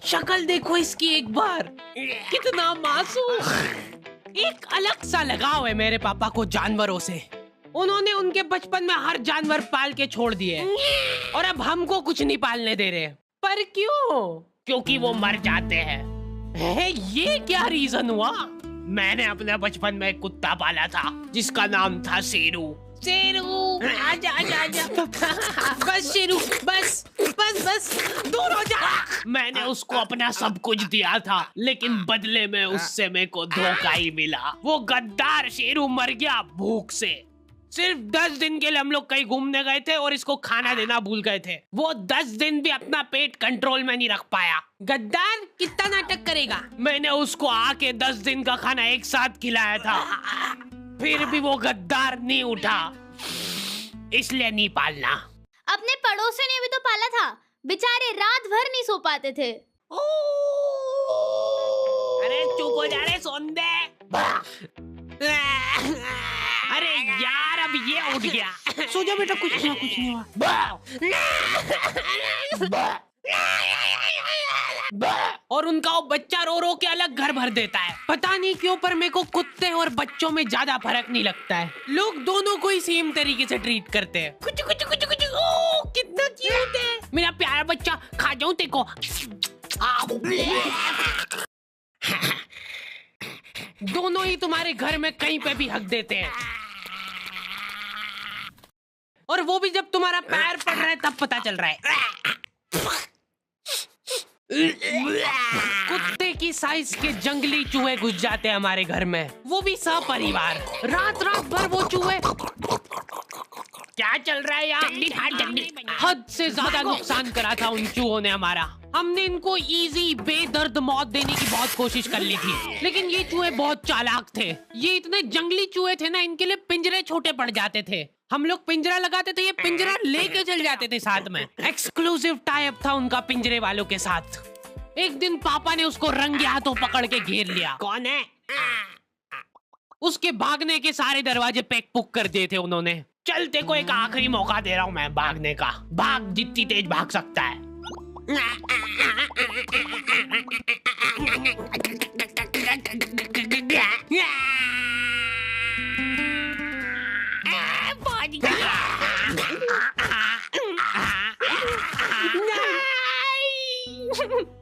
शक्ल देखो इसकी एक बार, कितना मासूम। एक अलग सा लगाव है मेरे पापा को जानवरों से। उन्होंने उनके बचपन में हर जानवर पाल के छोड़ दिए और अब हमको कुछ नहीं पालने दे रहे। पर क्यों? क्योंकि वो मर जाते हैं। ये क्या रीजन हुआ? मैंने अपने बचपन में एक कुत्ता पाला था जिसका नाम था शेरू। शेरू आजा आजा आजा। बस शेरू, बस बस बस, दूर हो जा। मैंने उसको अपना सब कुछ दिया था, लेकिन बदले में उससे मेरे को धोखा ही मिला। वो गद्दार शेरू मर गया भूख से। सिर्फ 10 दिन के लिए हम लोग कहीं घूमने गए थे और इसको खाना देना भूल गए थे। वो 10 दिन भी अपना पेट कंट्रोल में नहीं रख पाया। गद्दार कितना नाटक करेगा। मैंने उसको आके 10 दिन का खाना एक साथ खिलाया था, फिर भी वो गद्दार नहीं उठा। इसलिए नहीं पालना। अपने पड़ोसी ने भी तो पाला था, बेचारे रात भर नहीं सो पाते थे। अरे चुप हो जा रे सोंदे। अरे यार अब ये उठ गया। सो जा बेटा, कुछ नहीं हुआ। और उनका वो बच्चा रो रो के अलग घर भर देता है। पता नहीं क्यों, पर मेरे को कुत्ते और बच्चों में ज्यादा फर्क नहीं लगता है। लोग दोनों को ही सेम तरीके से ट्रीट करते हैं। कुछ कुछ कुछ कुछ। ओ कितना क्यूट है मेरा प्यारा बच्चा। खा जाऊं तेरे को। दोनों ही तुम्हारे घर में कहीं पे भी हक देते हैं, और वो भी जब तुम्हारा पैर पड़ रहा है तब पता चल रहा है। कुत्ते की साइज के जंगली चूहे घुस जाते हैं हमारे घर में, वो भी सपरिवार। रात रात भर वो चूहे। क्या चल रहा है यार? हद से ज्यादा नुकसान करा था उन चूहों ने हमारा। हमने इनको इजी बेदर्द मौत देने की बहुत कोशिश कर ली थी, लेकिन ये चूहे बहुत चालाक थे। ये इतने जंगली चूहे थे ना, इनके लिए पिंजरे छोटे पड़ जाते थे। हम लोग पिंजरा लगाते थे, ये पिंजरा लेके चल जाते थे साथ में। एक्सक्लूसिव टाई अप था उनका पिंजरे वालों के साथ। एक दिन पापा ने उसको रंगे हाथों पकड़ के घेर लिया। कौन है? उसके भागने के सारे दरवाजे पैक पुक कर दिए थे उन्होंने। चलते को एक आखिरी मौका दे रहा हूँ मैं भागने का। भाग, जितनी तेज भाग सकता है।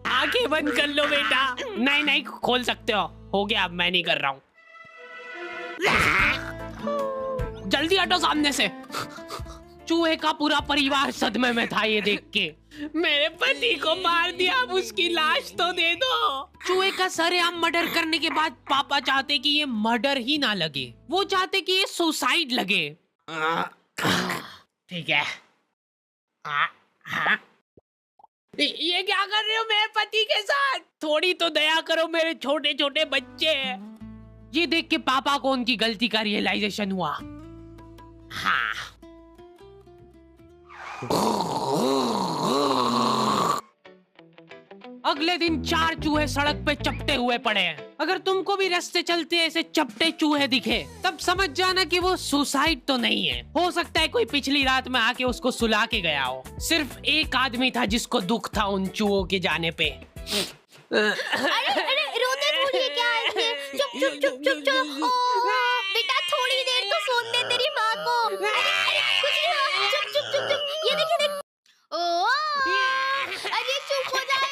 आंखें बंद कर लो बेटा। नहीं नहीं खोल सकते हो गया। अब मैं नहीं कर रहा हूँ। जल्दी हटो सामने से। चूहे का पूरा परिवार सदमे में था ये देख के। मेरे पति को मार दिया, अब उसकी लाश तो दे दो। चूहे का सरेआम मर्डर करने के बाद पापा चाहते कि ये मर्डर ही ना लगे, वो चाहते कि ये सुसाइड लगे। ठीक है। ये क्या कर रहे हो मेरे पति के साथ? थोड़ी तो दया करो, मेरे छोटे छोटे बच्चे हैं। ये देख के पापा को उनकी गलती का रियलाइजेशन हुआ। हाँ। अगले दिन 4 चूहे सड़क पे चपटे हुए पड़े हैं। अगर तुमको भी रास्ते चलते ऐसे चपटे चूहे दिखे, तब समझ जाना कि वो सुसाइड तो नहीं है। हो सकता है कोई पिछली रात में आके उसको सुला के गया हो। सिर्फ एक आदमी था जिसको दुख था उन चूहों के जाने पे। अरे रोते भूलिए क्या है? चुप चुप चुप चुप चुप। बेटा थोड़ी देर तो सोने दे तेरी माँ को। कुछ नहीं हुआ। चुप चुप चुप चुप। ये देख ये देख। अरे चुप हो जा यार।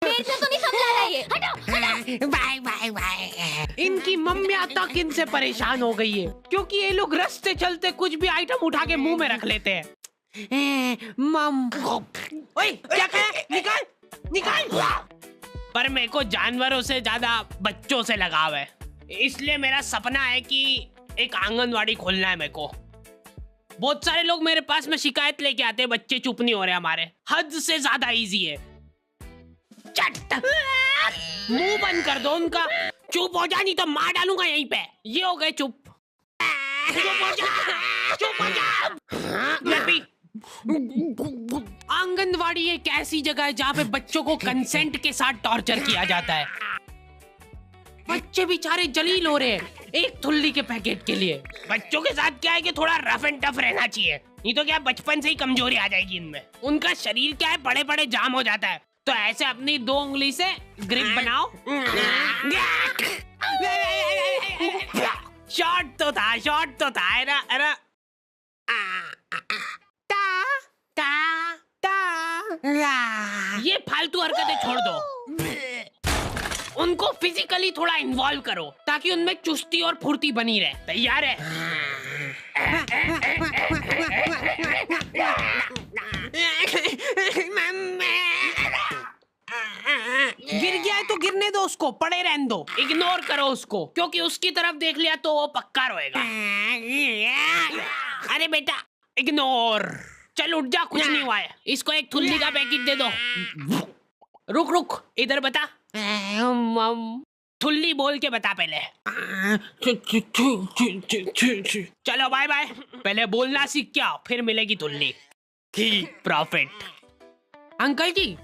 मेरे से तो नहीं समझा रहा ये। हटो। Bye bye bye. इनकी मम्मियाँ तक इनसे परेशान हो गई है, क्योंकि ये लोग रास्ते चलते कुछ भी आइटम उठा के मुंह में रख लेते हैं। मम, ओए क्या कहा? निकाल निकाल। पर मेरे को जानवरों से ज्यादा बच्चों से लगाव है, इसलिए मेरा सपना है कि एक आंगनवाड़ी खोलना है मेरे को। बहुत सारे लोग मेरे पास में शिकायत लेके आते हैं, बच्चे चुप नहीं हो रहे हमारे। हद से ज्यादा इजी है। चट मुंह बंद कर दो उनका। चुप हो जा, नहीं तो मार डालूंगा यहीं पे। ये हो गए चुप। चुप हो जा, चुप हो जा। आंगनवाड़ी एक ऐसी जगह है जहाँ पे बच्चों को कंसेंट के साथ टॉर्चर किया जाता है। बच्चे बेचारे जलील हो रहे हैं एक थुल्ली के पैकेट के लिए। बच्चों के साथ क्या है कि थोड़ा रफ एंड टफ रहना चाहिए, नहीं तो क्या बचपन से ही कमजोरी आ जाएगी इनमें। उनका शरीर क्या है बड़े बड़े जाम हो जाता है, तो ऐसे अपनी 2 उंगली से ग्रिप बनाओ। शॉट तो था अरे ये फालतू हरकतें छोड़ दो, उनको फिजिकली थोड़ा इन्वॉल्व करो ताकि उनमें चुस्ती और फुर्ती बनी रहे। तैयार है? गिर गया है तो गिरने दो उसको, पड़े रहने दो, इग्नोर करो उसको, क्योंकि उसकी तरफ देख लिया तो वो पक्का रोएगा। अरे बेटा इग्नोर, चल उठ जा, कुछ नहीं हुआ है। इसको एक थुल्ली का पैकेट दे दो। रुक इधर बता, थुल्ली बोल के बता पहले। चलो बाय बाय, पहले बोलना सीख के आओ, फिर मिलेगी थुल्ली। प्रॉफिट। अंकल जी,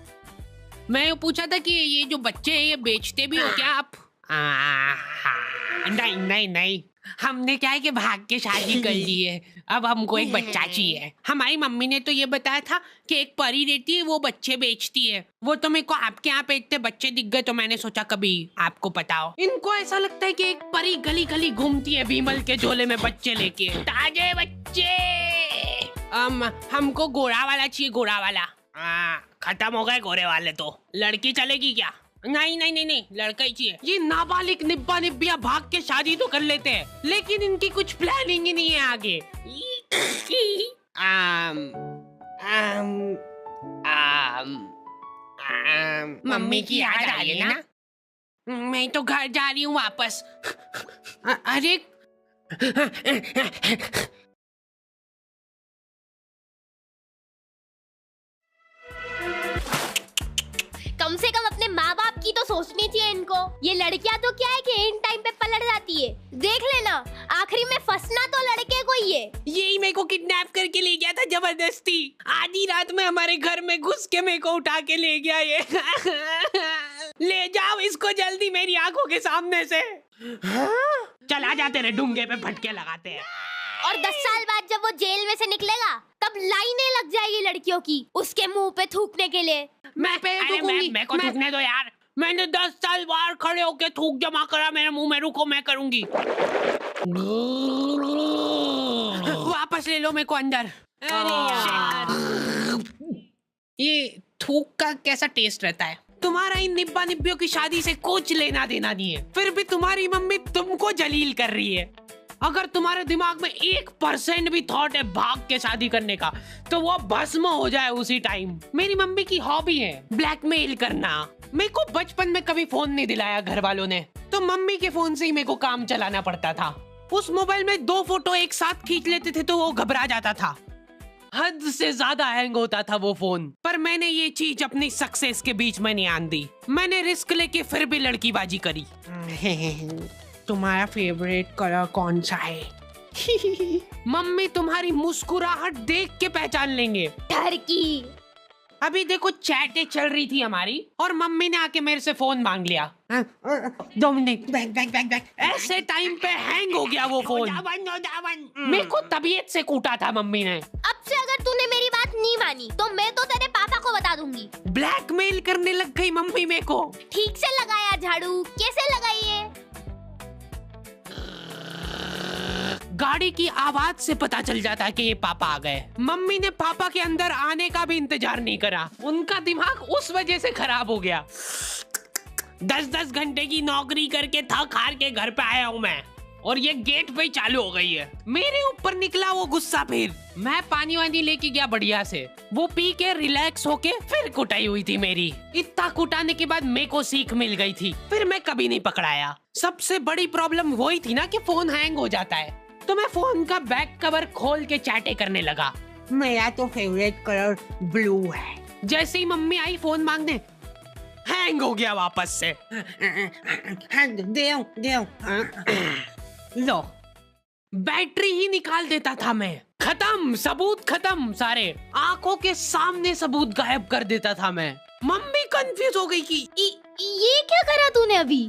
मैं ये पूछा था कि ये जो बच्चे हैं ये बेचते भी हो क्या आप? नहीं, हमने क्या है कि भाग के शादी कर ली है, अब हमको एक बच्चा चाहिए। हमारी मम्मी ने तो ये बताया था कि एक परी रहती है वो बच्चे बेचती है। वो तो मेरे को आपके यहाँ पे इतने बच्चे दिख गए तो मैंने सोचा कभी आपको पता हो। इनको ऐसा लगता है कि एक परी गली गली घूमती है बीमल के झोले में बच्चे लेके, ताजे बच्चे। हमको गोरा वाला चाहिए, गोरा वाला। खत्म हो गए गोरे वाले तो। लड़की चलेगी क्या? नहीं, लड़का ही चाहिए। ये नाबालिग निब्बा निब्बिया भाग के शादी तो कर लेते हैं, लेकिन इनकी कुछ प्लानिंग ही नहीं है आगे। मम्मी की याद आ रही है ना? मैं तो घर जा रही हूँ वापस। अरे कम से कम अपने माँ बाप की तो सोचनी चाहिए इनको। ये लड़कियां तो क्या है कि इन टाइम पे पलट जाती है, देख लेना आखिरी में फंसना तो लड़के को ही है। यही मेरे को किडनैप करके ले गया था जबरदस्ती, आधी रात में हमारे घर में घुस के मेरे को उठा के ले गया ये। ले जाओ इसको जल्दी मेरी आंखों के सामने से। चला जाते रहे, डूंगे पे फटके लगाते हैं। और 10 साल बाद जब वो जेल में से निकलेगा तब लाइनें लग जाएगी लड़कियों की उसके मुंह पे थूकने के लिए। मैं को थूकने दो यार, मैंने 10 साल बाहर खड़े होके थूक जमा करा मेरे मुंह में। रुको मैं करूंगी। वापस ले लो मेरे को अंदर। अरे यार, ये थूक का कैसा टेस्ट रहता है? तुम्हारा इन निब्बा निब्बियों की शादी से कुछ लेना देना नहीं है, फिर भी तुम्हारी मम्मी तुमको जलील कर रही है। अगर तुम्हारे दिमाग में 1% भी थॉट है भाग के शादी करने का, तो वो भस्म हो जाए उसी टाइम। मेरी मम्मी की हॉबी है ब्लैकमेल करना। मेरे को बचपन में कभी फोन नहीं दिलाया घर वालों ने, तो मम्मी के फोन से ही मेरे को काम चलाना पड़ता था। उस मोबाइल में 2 फोटो एक साथ खींच लेते थे तो वो घबरा जाता था, हद से ज्यादा हैंग होता था वो फोन। पर मैंने ये चीज अपनी सक्सेस के बीच में नहीं आन दी, मैंने रिस्क लेके फिर भी लड़कीबाजी करी। तुम्हारा फेवरेट कलर कौन सा है? मम्मी तुम्हारी मुस्कुराहट देख के पहचान लेंगे। डर की। अभी देखो चैटें चल रही थी हमारी और मम्मी ने आके मेरे से फोन मांग लिया। 2 मिनट बैक। ऐसे टाइम पे हैंग हो गया वो फोन। मेरे को तबीयत से कूटा था मम्मी ने। अब से अगर तूने मेरी बात नहीं मानी तो मैं तो तेरे पापा को बता दूंगी। ब्लैकमेल करने लग गई मम्मी मेरे को। ठीक से लगाया झाड़ू, कैसे लगाई है? गाड़ी की आवाज से पता चल जाता है कि ये पापा आ गए। मम्मी ने पापा के अंदर आने का भी इंतजार नहीं करा, उनका दिमाग उस वजह से खराब हो गया। 10-10 घंटे की नौकरी करके थक हार के घर पे आया हूँ मैं, और ये गेट पे ही चालू हो गई है। मेरे ऊपर निकला वो गुस्सा। फिर मैं पानी वानी लेके गया बढ़िया से, वो पी के रिलैक्स होके फिर कुटाई हुई थी मेरी। इतना कुटाने के बाद मेरे को सीख मिल गई थी, फिर मैं कभी नहीं पकड़ाया। सबसे बड़ी प्रॉब्लम वही थी ना कि फोन हैंग हो जाता है, तो मैं फोन का बैक कवर खोल के चैटे करने लगा। मेरा तो फेवरेट कलर ब्लू है। जैसे ही मम्मी आई फोन मांगने, हैंग हो गया वापस से। दे लो, बैटरी ही निकाल देता था मैं। खत्म, सबूत खत्म सारे। आंखों के सामने सबूत गायब कर देता था मैं। मम्मी कंफ्यूज हो गई कि ये क्या करा तूने अभी?